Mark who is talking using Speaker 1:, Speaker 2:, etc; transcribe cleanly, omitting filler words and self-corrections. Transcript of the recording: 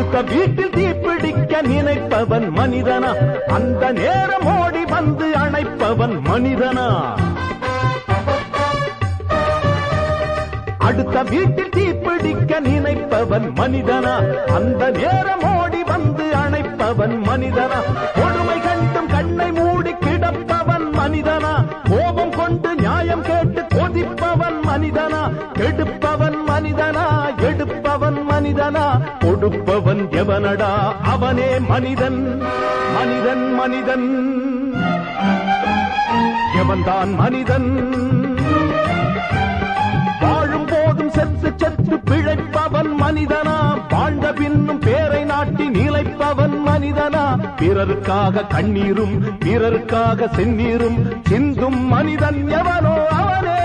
Speaker 1: அடுத்த வீட்டில் தீப்பிடிக்க நினைப்பவன் மனிதனா அந்த நேரம் ஓடி வந்து அணைப்பவன் மனிதனா அடுத்த வீட்டில் தீப்பிடிக்க நினைப்பவன் மனிதனா அந்த நேரம் ஓடி வந்து அணைப்பவன் மனிதனா கொடுமை கண்டும் கண்ணை மூடி கிடப்பவன் மனிதனா கோபம் கொண்டு நியாயம் கேட்டு கொதிப்பவன் மனிதனா கெடுப்பவன் மனிதனா எடுப்பவன் மனிதனா கொடுப்பவன் எவனடா அவனே மனிதன் மனிதன் மனிதன் எவன்தான் மனிதன் வாழும் போதும் செத்து செத்து பிழைப்பவன் மனிதனா வாழ்ந்த பின்னும் பேரை நாட்டி நிலைப்பவன் மனிதனா பிறருக்காக கண்ணீரும் பிறருக்காக செந்நீரும் சிந்தும் மனிதன் எவனோ அவனே